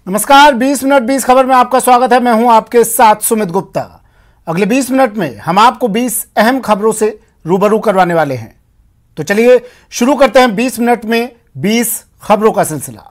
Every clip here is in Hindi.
नमस्कार, 20 मिनट 20 खबर में आपका स्वागत है। मैं हूं आपके साथ सुमित गुप्ता। अगले 20 मिनट में हम आपको 20 अहम खबरों से रूबरू करवाने वाले हैं। तो चलिए शुरू करते हैं 20 मिनट में 20 खबरों का सिलसिला।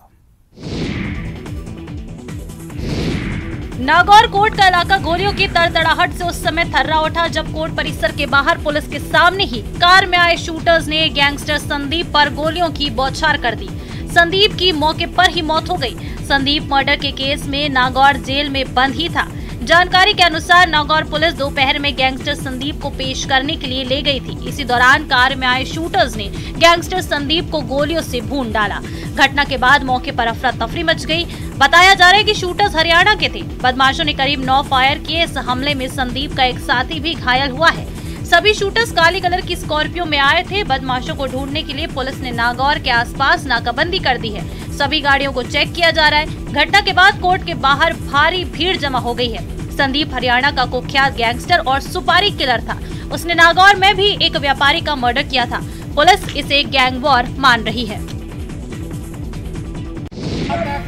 नागौर कोर्ट का इलाका गोलियों की तड़तड़ाहट से उस समय थर्रा उठा जब कोर्ट परिसर के बाहर पुलिस के सामने ही कार में आए शूटर्स ने गैंगस्टर संदीप पर गोलियों की बौछार कर दी। संदीप की मौके पर ही मौत हो गई। संदीप मर्डर के केस में नागौर जेल में बंद ही था। जानकारी के अनुसार नागौर पुलिस दोपहर में गैंगस्टर संदीप को पेश करने के लिए ले गई थी। इसी दौरान कार में आए शूटर्स ने गैंगस्टर संदीप को गोलियों से भून डाला। घटना के बाद मौके पर अफरा तफरी मच गई। बताया जा रहा है कि शूटर्स हरियाणा के थे। बदमाशों ने करीब 9 फायर किए। इस हमले में संदीप का एक साथी भी घायल हुआ है। सभी शूटर्स काली कलर की स्कॉर्पियो में आए थे। बदमाशों को ढूंढने के लिए पुलिस ने नागौर के आसपास नाकाबंदी कर दी है। सभी गाड़ियों को चेक किया जा रहा है। घटना के बाद कोर्ट के बाहर भारी भीड़ जमा हो गई है। संदीप हरियाणा का कुख्यात गैंगस्टर और सुपारी किलर था। उसने नागौर में भी एक व्यापारी का मर्डर किया था। पुलिस इसे गैंग वॉर मान रही है।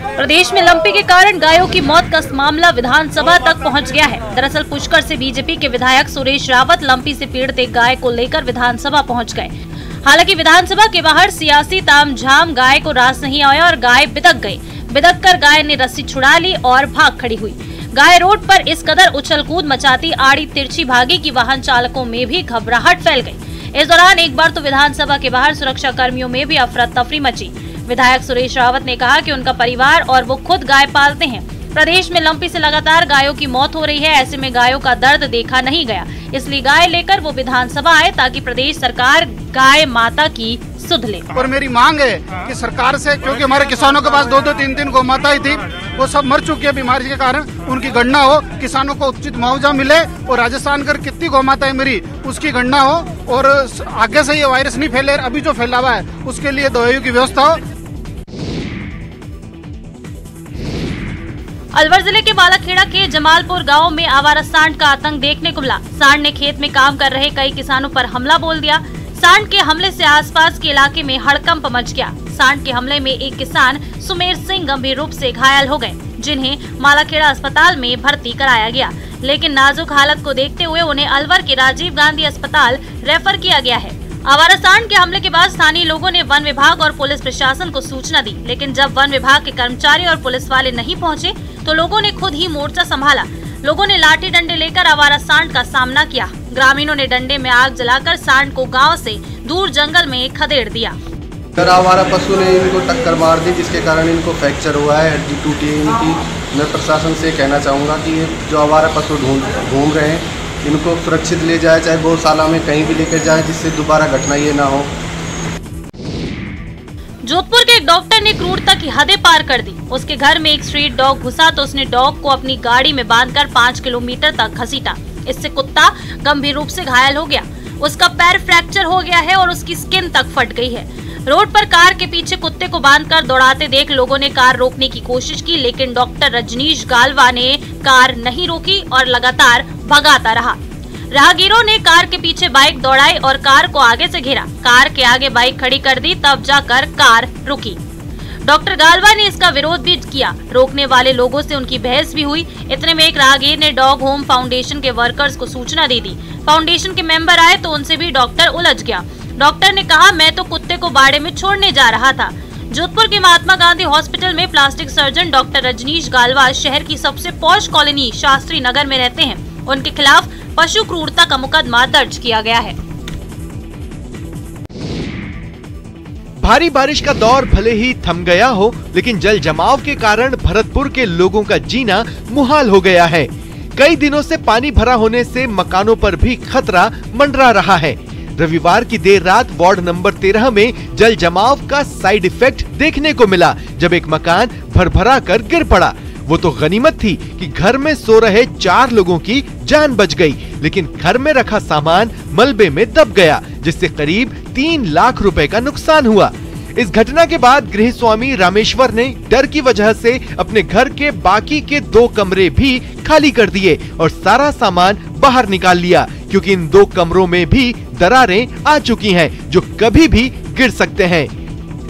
प्रदेश में लंपी के कारण गायों की मौत का मामला विधानसभा तक पहुंच गया है। दरअसल पुष्कर से बीजेपी के विधायक सुरेश रावत लंपी से पीड़ित एक गाय को लेकर विधानसभा पहुंच गए। हालांकि विधानसभा के बाहर सियासी तामझाम गाय को रास नहीं आया और गाय बिदक गई। बिदक कर गाय ने रस्सी छुड़ा ली और भाग खड़ी हुई। गाय रोड पर इस कदर उछल कूद मचाती आड़ी तिरछी भागी कि वाहन चालकों में भी घबराहट फैल गई। इस दौरान एक बार तो विधानसभा के बाहर सुरक्षा कर्मियों में भी अफरा तफरी मची। विधायक सुरेश रावत ने कहा कि उनका परिवार और वो खुद गाय पालते हैं। प्रदेश में लंपी से लगातार गायों की मौत हो रही है। ऐसे में गायों का दर्द देखा नहीं गया, इसलिए गाय लेकर वो विधानसभा आए ताकि प्रदेश सरकार गाय माता की सुध ले। और मेरी मांग है कि सरकार से, क्योंकि हमारे किसानों के पास 2-2, 3-3 गौ माता ही थी, वो सब मर चुकी है बीमारी के कारण। उनकी गणना हो, किसानों को उचित मुआवजा मिले और राजस्थान कर कितनी गौ माता है मेरी उसकी गणना हो और आगे से ये वायरस नहीं फैले। अभी जो फैला हुआ है उसके लिए दवाइयों की व्यवस्था हो। अलवर जिले के बालाखेड़ा के जमालपुर गांव में आवारा सांड का आतंक देखने को मिला। सांड ने खेत में काम कर रहे कई किसानों पर हमला बोल दिया। सांड के हमले से आसपास के इलाके में हड़कंप मच गया। सांड के हमले में एक किसान सुमेर सिंह गंभीर रूप से घायल हो गए, जिन्हें बालाखेड़ा अस्पताल में भर्ती कराया गया, लेकिन नाजुक हालत को देखते हुए उन्हें अलवर के राजीव गांधी अस्पताल रेफर किया गया है। आवारा सांड के हमले के बाद स्थानीय लोगों ने वन विभाग और पुलिस प्रशासन को सूचना दी, लेकिन जब वन विभाग के कर्मचारी और पुलिस वाले नहीं पहुंचे तो लोगों ने खुद ही मोर्चा संभाला। लोगों ने लाठी डंडे लेकर आवारा सांड का सामना किया। ग्रामीणों ने डंडे में आग जलाकर सांड को गांव से दूर जंगल में खदेड़ दिया। आवारा पशु ने इनको टक्कर मार दी, जिसके कारण इनको फ्रैक्चर हुआ है, हड्डी टूटी है इनकी। मैं प्रशासन से कहना चाहूँगा कि जो आवारा पशु घूम रहे हैं इनको सुरक्षित ले जाए, चाहे गौशाला में कहीं भी लेकर जाए, जिससे दोबारा घटना ये ना हो। जोधपुर के एक डॉक्टर ने क्रूरता की हदें पार कर दी। उसके घर में एक स्ट्रीट डॉग घुसा तो उसने डॉग को अपनी गाड़ी में बांधकर 5 किलोमीटर तक घसीटा। इससे कुत्ता गंभीर रूप से घायल हो गया। उसका पैर फ्रैक्चर हो गया है और उसकी स्किन तक फट गई है। रोड पर कार के पीछे कुत्ते को बांधकर दौड़ाते देख लोगों ने कार रोकने की कोशिश की, लेकिन डॉक्टर रजनीश गालवा ने कार नहीं रोकी और लगातार भगाता रहा। राहगीरों ने कार के पीछे बाइक दौड़ाई और कार को आगे से घेरा। कार के आगे बाइक खड़ी कर दी, तब जाकर कार रुकी। डॉक्टर गालवा ने इसका विरोध भी किया। रोकने वाले लोगों से उनकी बहस भी हुई। इतने में एक राहगीर ने डॉग होम फाउंडेशन के वर्कर्स को सूचना दे दी। फाउंडेशन के मेंबर आए तो उनसे भी डॉक्टर उलझ गया। डॉक्टर ने कहा, मैं तो कुत्ते को बाड़े में छोड़ने जा रहा था। जोधपुर के महात्मा गांधी हॉस्पिटल में plastic surgeon doctor Rajnish Galwa शहर की सबसे पॉश कॉलोनी शास्त्री नगर में रहते हैं। उनके खिलाफ पशु क्रूरता का मुकदमा दर्ज किया गया है। भारी बारिश का दौर भले ही थम गया हो, लेकिन जल जमाव के कारण भरतपुर के लोगों का जीना मुहाल हो गया है। कई दिनों से पानी भरा होने से मकानों पर भी खतरा मंडरा रहा है। रविवार की देर रात वार्ड नंबर 13 में जल जमाव का साइड इफेक्ट देखने को मिला, जब एक मकान भरभरा कर गिर पड़ा। वो तो गनीमत थी कि घर में सो रहे 4 लोगों की जान बच गई, लेकिन घर में रखा सामान मलबे में दब गया, जिससे करीब 3 लाख रुपए का नुकसान हुआ। इस घटना के बाद गृह स्वामी रामेश्वर ने डर की वजह से अपने घर के बाकी के 2 कमरे भी खाली कर दिए और सारा सामान बाहर निकाल लिया, क्योंकि इन 2 कमरों में भी दरारें आ चुकी हैं जो कभी भी गिर सकते हैं।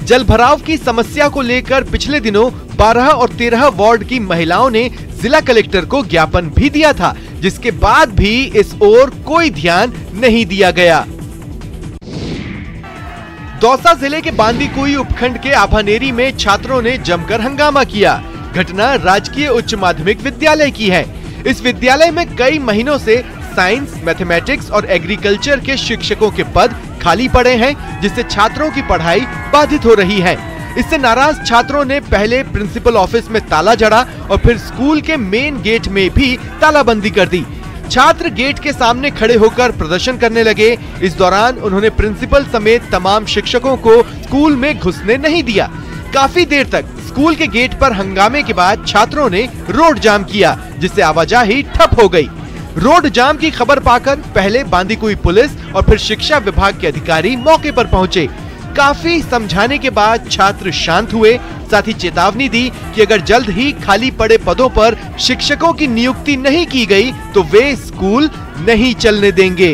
जल भराव की समस्या को लेकर पिछले दिनों 12 और 13 वार्ड की महिलाओं ने जिला कलेक्टर को ज्ञापन भी दिया था, जिसके बाद भी इस ओर कोई ध्यान नहीं दिया गया। दौसा जिले के बांदीकुई उपखंड के आभानेरी में छात्रों ने जमकर हंगामा किया। घटना राजकीय उच्च माध्यमिक विद्यालय की है। इस विद्यालय में कई महीनों से साइंस, मैथमेटिक्स और एग्रीकल्चर के शिक्षकों के पद खाली पड़े हैं, जिससे छात्रों की पढ़ाई बाधित हो रही है। इससे नाराज छात्रों ने पहले प्रिंसिपल ऑफिस में ताला जड़ा और फिर स्कूल के मेन गेट में भी तालाबंदी कर दी। छात्र गेट के सामने खड़े होकर प्रदर्शन करने लगे। इस दौरान उन्होंने प्रिंसिपल समेत तमाम शिक्षकों को स्कूल में घुसने नहीं दिया। काफी देर तक स्कूल के गेट पर हंगामे के बाद छात्रों ने रोड जाम किया, जिससे आवाजाही ठप हो गई। रोड जाम की खबर पाकर पहले बांदीकुई पुलिस और फिर शिक्षा विभाग के अधिकारी मौके पर पहुंचे। काफी समझाने के बाद छात्र शांत हुए, साथ ही चेतावनी दी कि अगर जल्द ही खाली पड़े पदों पर शिक्षकों की नियुक्ति नहीं की गई तो वे स्कूल नहीं चलने देंगे।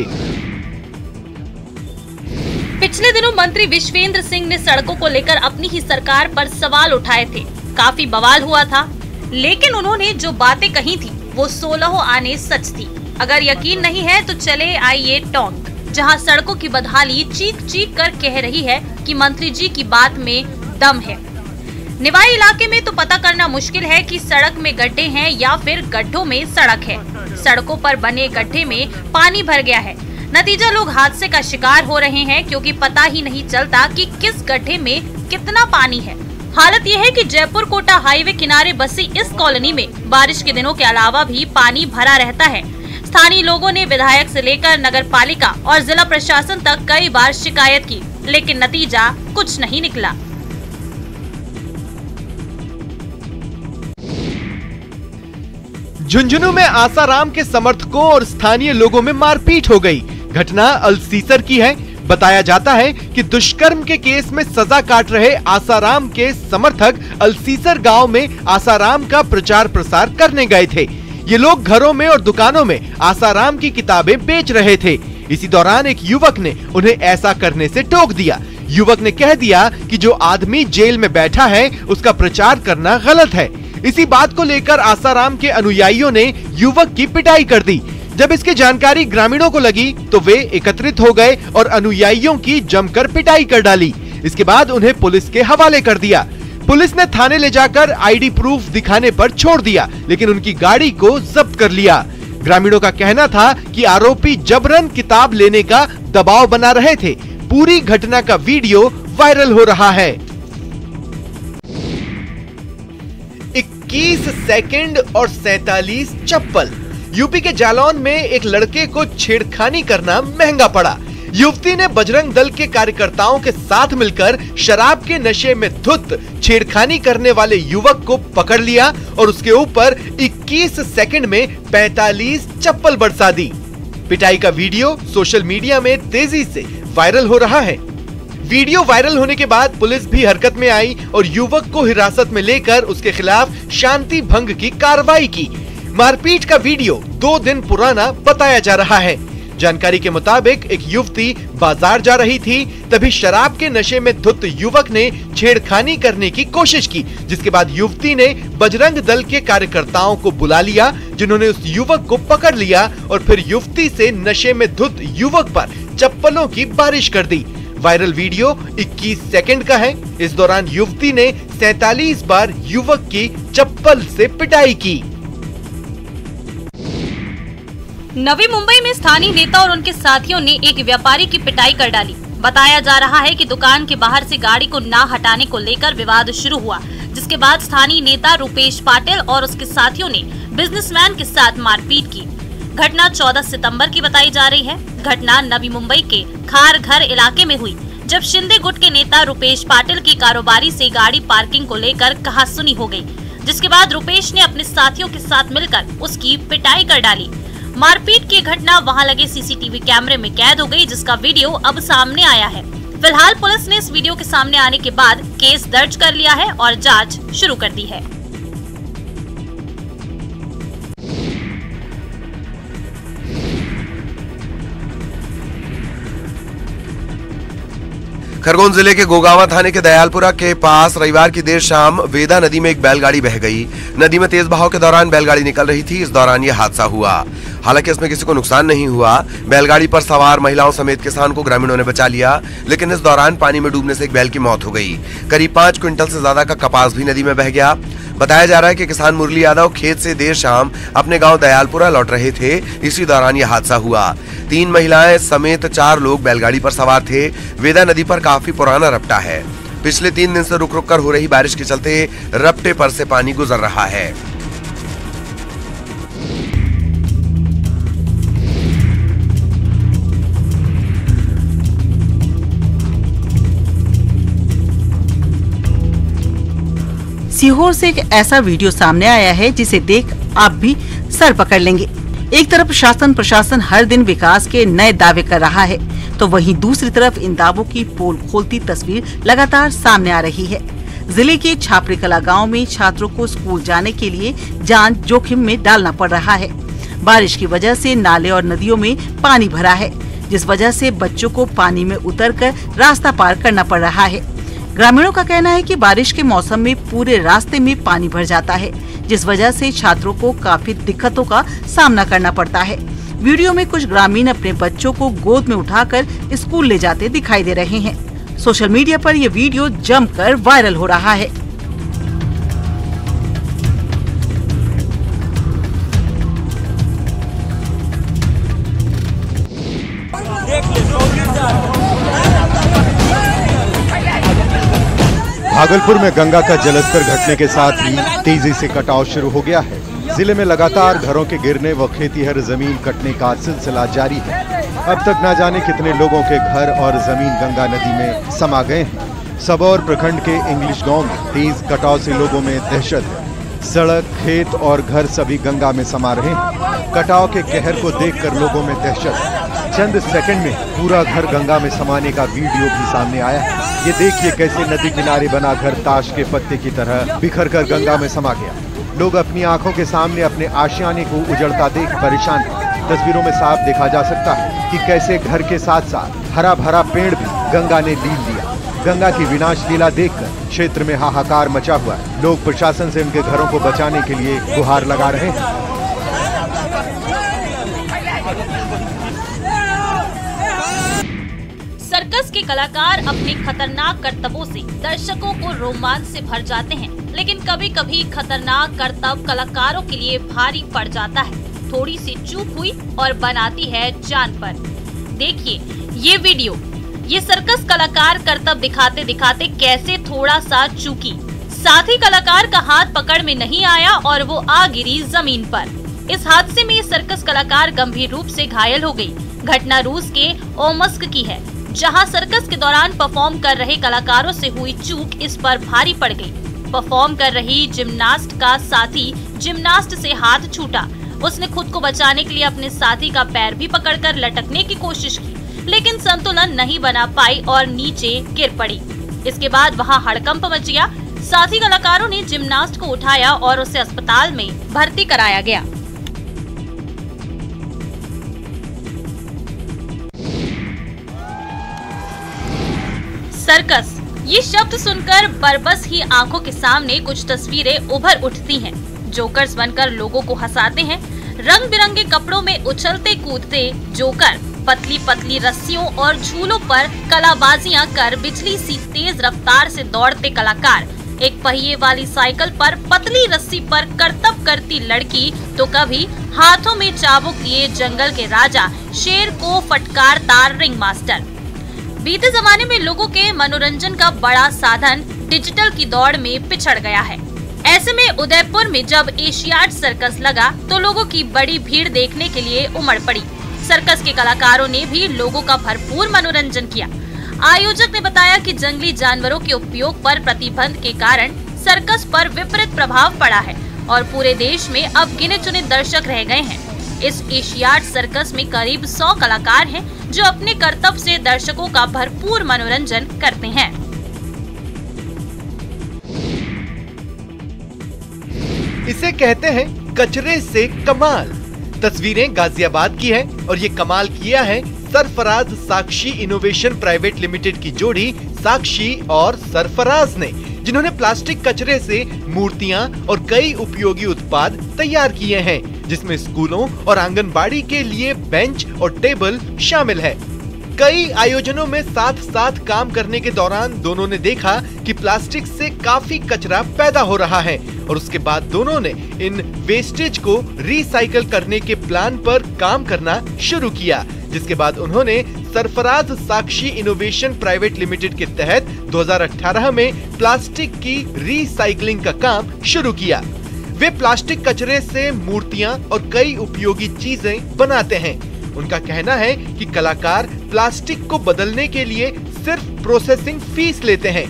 पिछले दिनों मंत्री विश्वेंद्र सिंह ने सड़कों को लेकर अपनी ही सरकार पर सवाल उठाए थे। काफी बवाल हुआ था, लेकिन उन्होंने जो बातें कही थी वो 16 आने सच थी। अगर यकीन नहीं है तो चले आइए टोंक, जहां सड़कों की बदहाली चीख चीख कर कह रही है कि मंत्री जी की बात में दम है। निवाई इलाके में तो पता करना मुश्किल है कि सड़क में गड्ढे हैं या फिर गड्ढों में सड़क है। सड़कों पर बने गड्ढे में पानी भर गया है। नतीजा लोग हादसे का शिकार हो रहे हैं, क्योंकि पता ही नहीं चलता कि किस गड्ढे में कितना पानी है। हालत यह है कि जयपुर कोटा हाईवे किनारे बसी इस कॉलोनी में बारिश के दिनों के अलावा भी पानी भरा रहता है। स्थानीय लोगों ने विधायक से लेकर नगर पालिका और जिला प्रशासन तक कई बार शिकायत की, लेकिन नतीजा कुछ नहीं निकला। झुंझुनू में आसाराम के समर्थकों और स्थानीय लोगों में मारपीट हो गई। घटना अल्सीसर की है। बताया जाता है कि दुष्कर्म के केस में सजा काट रहे आसाराम के समर्थक अल्सीसर गांव में आसाराम का प्रचार प्रसार करने गए थे। ये लोग घरों में और दुकानों में आसाराम की किताबें बेच रहे थे। इसी दौरान एक युवक ने उन्हें ऐसा करने से टोक दिया। युवक ने कह दिया कि जो आदमी जेल में बैठा है उसका प्रचार करना गलत है। इसी बात को लेकर आसाराम के अनुयायियों ने युवक की पिटाई कर दी। जब इसकी जानकारी ग्रामीणों को लगी तो वे एकत्रित हो गए और अनुयायियों की जमकर पिटाई कर डाली। इसके बाद उन्हें पुलिस के हवाले कर दिया। पुलिस ने थाने ले जाकर आईडी प्रूफ दिखाने पर छोड़ दिया, लेकिन उनकी गाड़ी को जब्त कर लिया। ग्रामीणों का कहना था कि आरोपी जबरन किताब लेने का दबाव बना रहे थे। पूरी घटना का वीडियो वायरल हो रहा है। 21 सेकंड और 47 चप्पल। यूपी के जालौन में एक लड़के को छेड़खानी करना महंगा पड़ा। युवती ने बजरंग दल के कार्यकर्ताओं के साथ मिलकर शराब के नशे में धुत छेड़खानी करने वाले युवक को पकड़ लिया और उसके ऊपर 21 सेकंड में 45 चप्पल बरसा दी। पिटाई का वीडियो सोशल मीडिया में तेजी से वायरल हो रहा है। वीडियो वायरल होने के बाद पुलिस भी हरकत में आई और युवक को हिरासत में लेकर उसके खिलाफ शांति भंग की कार्रवाई की। मारपीट का वीडियो 2 दिन पुराना बताया जा रहा है। जानकारी के मुताबिक एक युवती बाजार जा रही थी, तभी शराब के नशे में धुत युवक ने छेड़खानी करने की कोशिश की, जिसके बाद युवती ने बजरंग दल के कार्यकर्ताओं को बुला लिया, जिन्होंने उस युवक को पकड़ लिया और फिर युवती से नशे में धुत युवक पर चप्पलों की बारिश कर दी। वायरल वीडियो 21 सेकंड का है। इस दौरान युवती ने 47 बार युवक की चप्पल से पिटाई की। नवी मुंबई में स्थानीय नेता और उनके साथियों ने एक व्यापारी की पिटाई कर डाली। बताया जा रहा है कि दुकान के बाहर से गाड़ी को ना हटाने को लेकर विवाद शुरू हुआ, जिसके बाद स्थानीय नेता रुपेश पाटिल और उसके साथियों ने बिजनेसमैन के साथ मारपीट की। घटना 14 सितंबर की बताई जा रही है। घटना नवी मुंबई के खार घर इलाके में हुई, जब शिंदे गुट के नेता रुपेश पाटिल की कारोबारी से गाड़ी पार्किंग को लेकर कहासुनी हो गई, जिसके बाद रुपेश ने अपने साथियों के साथ मिलकर उसकी पिटाई कर डाली। मारपीट की घटना वहां लगे सीसीटीवी कैमरे में कैद हो गई, जिसका वीडियो अब सामने आया है। फिलहाल पुलिस ने इस वीडियो के सामने आने के बाद केस दर्ज कर लिया है और जांच शुरू कर दी है। खरगोन जिले के गोगावा थाने के दयालपुरा के पास रविवार की देर शाम वेदा नदी में एक बैलगाड़ी बह गई। नदी में तेज बहाव के दौरान बैलगाड़ी निकल रही थी। इस दौरान यह हादसा हुआ। हालांकि इसमें किसी को नुकसान नहीं हुआ। बैलगाड़ी पर सवार महिलाओं समेत किसान को ग्रामीणों ने बचा लिया, लेकिन इस दौरान पानी में डूबने से एक बैल की मौत हो गई। करीब 5 क्विंटल से ज्यादा का कपास भी नदी में बह गया। बताया जा रहा है कि किसान मुरली यादव खेत से देर शाम अपने गांव दयालपुरा लौट रहे थे। इसी दौरान यह हादसा हुआ। 3 महिलाएं समेत 4 लोग बैलगाड़ी पर सवार थे। वेदा नदी पर काफी पुराना रपटा है। पिछले 3 दिन से रुक रुक कर हो रही बारिश के चलते रपटे पर से पानी गुजर रहा है। सीहोर से एक ऐसा वीडियो सामने आया है जिसे देख आप भी सर पकड़ लेंगे। एक तरफ शासन प्रशासन हर दिन विकास के नए दावे कर रहा है, तो वहीं दूसरी तरफ इन दावों की पोल खोलती तस्वीर लगातार सामने आ रही है। जिले के छापरी कला गांव में छात्रों को स्कूल जाने के लिए जान जोखिम में डालना पड़ रहा है। बारिश की वजह से नाले और नदियों में पानी भरा है, जिस वजह से बच्चों को पानी में उतरकर रास्ता पार करना पड़ रहा है। ग्रामीणों का कहना है कि बारिश के मौसम में पूरे रास्ते में पानी भर जाता है, जिस वजह से छात्रों को काफी दिक्कतों का सामना करना पड़ता है। वीडियो में कुछ ग्रामीण अपने बच्चों को गोद में उठाकर स्कूल ले जाते दिखाई दे रहे हैं। सोशल मीडिया पर ये वीडियो जमकर वायरल हो रहा है। भागलपुर में गंगा का जलस्तर घटने के साथ ही तेजी से कटाव शुरू हो गया है। जिले में लगातार घरों के गिरने व खेतीहर जमीन कटने का सिलसिला जारी है। अब तक न जाने कितने लोगों के घर और जमीन गंगा नदी में समा गए हैं। सबौर प्रखंड के इंग्लिश गांव में तेज कटाव से लोगों में दहशत है। सड़क, खेत और घर सभी गंगा में समा रहे हैं। कटाव के कहर को देखकर लोगों में दहशत है। चंद सेकंड में पूरा घर गंगा में समाने का वीडियो भी सामने आया है। ये देखिए कैसे नदी किनारे बना घर ताश के पत्ते की तरह बिखर कर गंगा में समा गया। लोग अपनी आंखों के सामने अपने आशियाने को उजड़ता देख परेशान हैं। तस्वीरों में साफ देखा जा सकता है कि कैसे घर के साथ साथ हरा भरा पेड़ भी गंगा ने लील लिया। गंगा की विनाश लीला देखकर क्षेत्र में हाहाकार मचा हुआ है। लोग प्रशासन से उनके घरों को बचाने के लिए गुहार लगा रहे हैं। सर्कस के कलाकार अपने खतरनाक करतबों से दर्शकों को रोमांच से भर जाते हैं, लेकिन कभी कभी खतरनाक करतब कलाकारों के लिए भारी पड़ जाता है। थोड़ी सी चूक हुई और बनाती है जान पर। देखिए ये वीडियो। ये सर्कस कलाकार करतब दिखाते दिखाते कैसे थोड़ा सा चूकी। साथी कलाकार का हाथ पकड़ में नहीं आया और वो आ गिरी जमीन पर। इस हादसे में सर्कस कलाकार गंभीर रूप से घायल हो गई। घटना रूस के ओमस्क की है, जहां सर्कस के दौरान परफॉर्म कर रहे कलाकारों से हुई चूक इस पर भारी पड़ गई। परफॉर्म कर रही जिम्नास्ट का साथी जिम्नास्ट से हाथ छूटा। उसने खुद को बचाने के लिए अपने साथी का पैर भी पकड़कर लटकने की कोशिश की, लेकिन संतुलन नहीं बना पाई और नीचे गिर पड़ी। इसके बाद वहां हड़कंप मच गया। साथी कलाकारों ने जिम्नास्ट को उठाया और उसे अस्पताल में भर्ती कराया गया। सर्कस, ये शब्द सुनकर बरबस ही आंखों के सामने कुछ तस्वीरें उभर उठती हैं। जोकर्स बनकर लोगों को हंसाते हैं। रंग बिरंगे कपड़ों में उछलते कूदते जोकर, पतली पतली रस्सियों और झूलों पर कलाबाजियां कर बिजली सी तेज रफ्तार से दौड़ते कलाकार, एक पहिए वाली साइकिल पर पतली रस्सी पर करतब करती लड़की, तो कभी हाथों में चाबुक लिए जंगल के राजा शेर को फटकारदार रिंग मास्टर। बीते जमाने में लोगों के मनोरंजन का बड़ा साधन डिजिटल की दौड़ में पिछड़ गया है। ऐसे में उदयपुर में जब एशियाड सर्कस लगा तो लोगों की बड़ी भीड़ देखने के लिए उमड़ पड़ी। सर्कस के कलाकारों ने भी लोगों का भरपूर मनोरंजन किया। आयोजक ने बताया कि जंगली जानवरों के उपयोग पर प्रतिबंध के कारण सर्कस पर विपरीत प्रभाव पड़ा है और पूरे देश में अब गिने चुने दर्शक रह गए हैं। इस एशियाड सर्कस में करीब 100 कलाकार हैं जो अपने करतब से दर्शकों का भरपूर मनोरंजन करते हैं। इसे कहते हैं कचरे से कमाल। तस्वीरें गाजियाबाद की है और ये कमाल किया है सरफराज साक्षी इनोवेशन प्राइवेट लिमिटेड की जोड़ी साक्षी और सरफराज ने, जिन्होंने प्लास्टिक कचरे से मूर्तियां और कई उपयोगी उत्पाद तैयार किए हैं, जिसमें स्कूलों और आंगनबाड़ी के लिए बेंच और टेबल शामिल है। कई आयोजनों में साथ साथ काम करने के दौरान दोनों ने देखा कि प्लास्टिक से काफी कचरा पैदा हो रहा है और उसके बाद दोनों ने इन वेस्टेज को रिसाइकल करने के प्लान पर काम करना शुरू किया, जिसके बाद उन्होंने सरफराज साक्षी इनोवेशन प्राइवेट लिमिटेड के तहत 2018 में प्लास्टिक की रिसाइकलिंग का काम शुरू किया। वे प्लास्टिक कचरे से मूर्तियां और कई उपयोगी चीजें बनाते हैं। उनका कहना है कि कलाकार प्लास्टिक को बदलने के लिए सिर्फ प्रोसेसिंग फीस लेते हैं।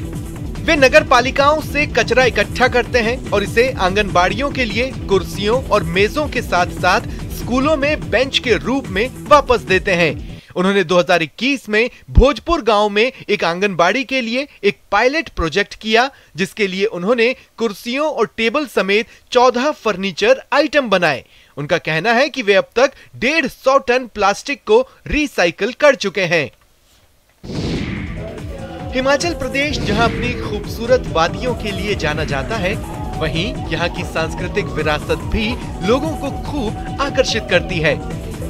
वे नगर पालिकाओं से कचरा इकट्ठा करते हैं और इसे आंगनबाड़ियों के लिए कुर्सियों और मेजों के साथ साथ स्कूलों में बेंच के रूप में वापस देते हैं। उन्होंने 2021 में भोजपुर गांव में एक आंगनबाड़ी के लिए एक पायलट प्रोजेक्ट किया, जिसके लिए उन्होंने कुर्सियों और टेबल समेत 14 फर्नीचर आइटम बनाए। उनका कहना है कि वे अब तक 150 टन प्लास्टिक को रिसाइकिल कर चुके हैं। हिमाचल प्रदेश जहां अपनी खूबसूरत वादियों के लिए जाना जाता है, वहीं यहाँ की सांस्कृतिक विरासत भी लोगों को खूब आकर्षित करती है।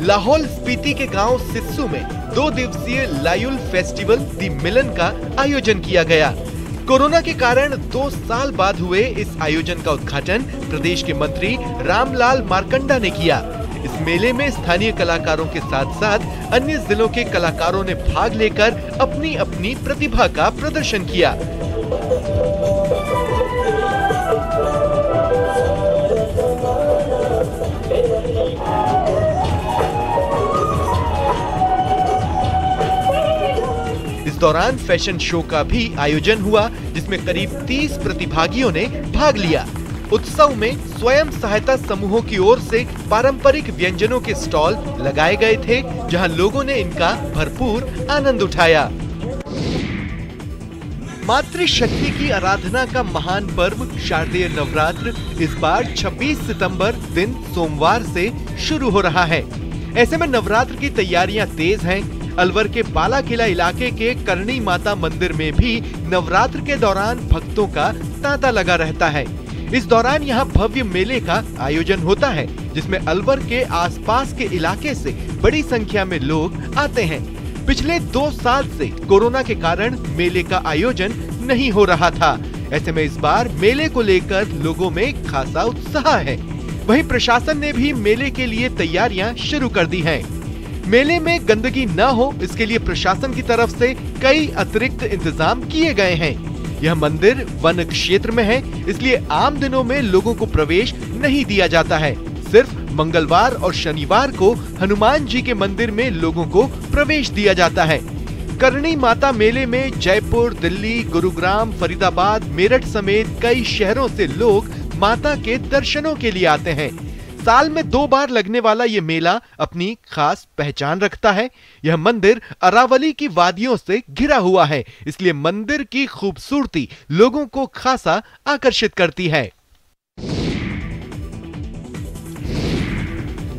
लाहौल स्पीति के गांव सिस्सू में 2 दिवसीय लायुल फेस्टिवल दी मिलन का आयोजन किया गया। कोरोना के कारण 2 साल बाद हुए इस आयोजन का उद्घाटन प्रदेश के मंत्री रामलाल मारकंडा ने किया। इस मेले में स्थानीय कलाकारों के साथ साथ अन्य जिलों के कलाकारों ने भाग लेकर अपनी अपनी प्रतिभा का प्रदर्शन किया। इस दौरान फैशन शो का भी आयोजन हुआ, जिसमें करीब 30 प्रतिभागियों ने भाग लिया। उत्सव में स्वयं सहायता समूहों की ओर से पारंपरिक व्यंजनों के स्टॉल लगाए गए थे, जहां लोगों ने इनका भरपूर आनंद उठाया। मातृशक्ति की आराधना का महान पर्व शारदीय नवरात्र इस बार 26 सितंबर दिन सोमवार से शुरू हो रहा है। ऐसे में नवरात्र की तैयारियां तेज हैं। अलवर के बाला किला इलाके के करणी माता मंदिर में भी नवरात्र के दौरान भक्तों का तांता लगा रहता है। इस दौरान यहाँ भव्य मेले का आयोजन होता है, जिसमें अलवर के आसपास के इलाके से बड़ी संख्या में लोग आते हैं। पिछले 2 साल से कोरोना के कारण मेले का आयोजन नहीं हो रहा था। ऐसे में इस बार मेले को लेकर लोगों में खासा उत्साह है। वहीं प्रशासन ने भी मेले के लिए तैयारियां शुरू कर दी हैं। मेले में गंदगी न हो, इसके लिए प्रशासन की तरफ से कई अतिरिक्त इंतजाम किए गए हैं। यह मंदिर वन क्षेत्र में है, इसलिए आम दिनों में लोगों को प्रवेश नहीं दिया जाता है। सिर्फ मंगलवार और शनिवार को हनुमान जी के मंदिर में लोगों को प्रवेश दिया जाता है। करणी माता मेले में जयपुर, दिल्ली, गुरुग्राम, फरीदाबाद, मेरठ समेत कई शहरों से लोग माता के दर्शनों के लिए आते हैं। साल में 2 बार लगने वाला ये मेला अपनी खास पहचान रखता है। यह मंदिर अरावली की वादियों से घिरा हुआ है, इसलिए मंदिर की खूबसूरती लोगों को खासा आकर्षित करती है।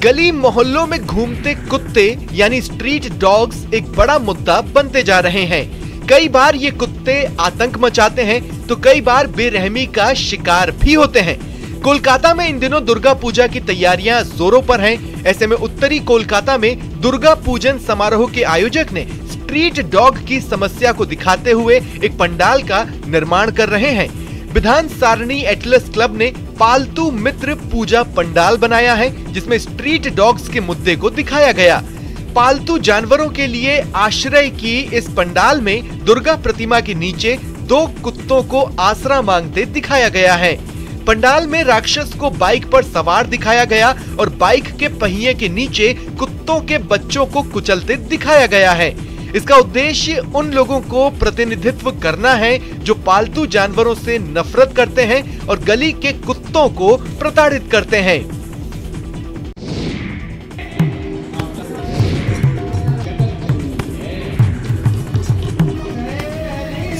गली मोहल्लों में घूमते कुत्ते यानी स्ट्रीट डॉग्स एक बड़ा मुद्दा बनते जा रहे हैं। कई बार ये कुत्ते आतंक मचाते हैं तो कई बार बेरहमी का शिकार भी होते हैं। कोलकाता में इन दिनों दुर्गा पूजा की तैयारियां जोरों पर हैं। ऐसे में उत्तरी कोलकाता में दुर्गा पूजन समारोह के आयोजक ने स्ट्रीट डॉग की समस्या को दिखाते हुए एक पंडाल का निर्माण कर रहे हैं। विधान सारणी एटलस क्लब ने पालतू मित्र पूजा पंडाल बनाया है, जिसमें स्ट्रीट डॉग्स के मुद्दे को दिखाया गया। पालतू जानवरों के लिए आश्रय की इस पंडाल में दुर्गा प्रतिमा के नीचे 2 कुत्तों को आसरा मांगते दिखाया गया है। पंडाल में राक्षस को बाइक पर सवार दिखाया गया और बाइक के पहिए के नीचे कुत्तों के बच्चों को कुचलते दिखाया गया है। इसका उद्देश्य उन लोगों को प्रतिनिधित्व करना है जो पालतू जानवरों से नफरत करते हैं और गली के कुत्तों को प्रताड़ित करते हैं।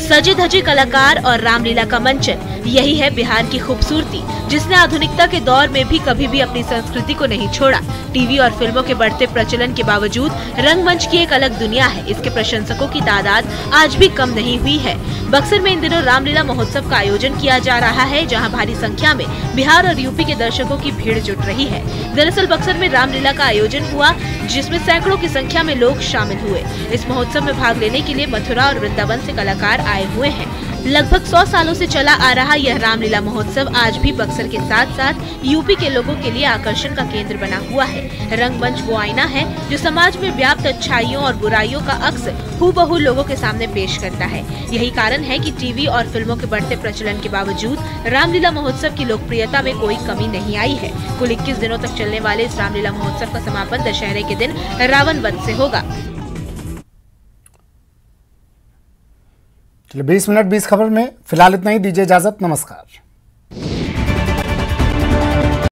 सजी धजी कलाकार और रामलीला का मंचन यही है बिहार की खूबसूरती, जिसने आधुनिकता के दौर में भी कभी भी अपनी संस्कृति को नहीं छोड़ा। टीवी और फिल्मों के बढ़ते प्रचलन के बावजूद रंगमंच की एक अलग दुनिया है। इसके प्रशंसकों की तादाद आज भी कम नहीं हुई है। बक्सर में इन दिनों रामलीला महोत्सव का आयोजन किया जा रहा है, जहां भारी संख्या में बिहार और यूपी के दर्शकों की भीड़ जुट रही है। दरअसल बक्सर में रामलीला का आयोजन हुआ, जिसमें सैकड़ों की संख्या में लोग शामिल हुए। इस महोत्सव में भाग लेने के लिए मथुरा और वृंदावन से कलाकार आए हुए हैं। लगभग 100 सालों से चला आ रहा यह रामलीला महोत्सव आज भी बक्सर के साथ साथ यूपी के लोगों के लिए आकर्षण का केंद्र बना हुआ है। रंगमंच वो आईना है जो समाज में व्याप्त अच्छाइयों और बुराइयों का अक्स हूबहू लोगों के सामने पेश करता है। यही कारण है कि टीवी और फिल्मों के बढ़ते प्रचलन के बावजूद रामलीला महोत्सव की लोकप्रियता में कोई कमी नहीं आई है। कुल 21 दिनों तक चलने वाले इस रामलीला महोत्सव का समापन दशहरे के दिन रावण वध से होगा। चलिए 20 मिनट 20 खबर में फिलहाल इतना ही। दीजिए इजाजत, नमस्कार।